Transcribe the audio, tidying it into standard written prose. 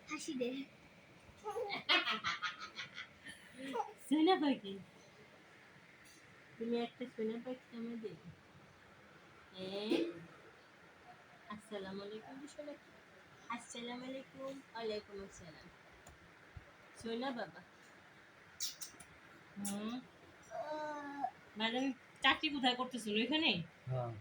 হাসি দে সোনা পাখি তুমি একটা সোনা পাখি আমার দে আসসালামু আলাইকুম সোনা আসসালামু আলাইকুম ওয়ালাইকুম আসসালাম সোনা বাবা ম্যাডাম চাকরি কোথায় করতেছিল এখানে হ্যাঁ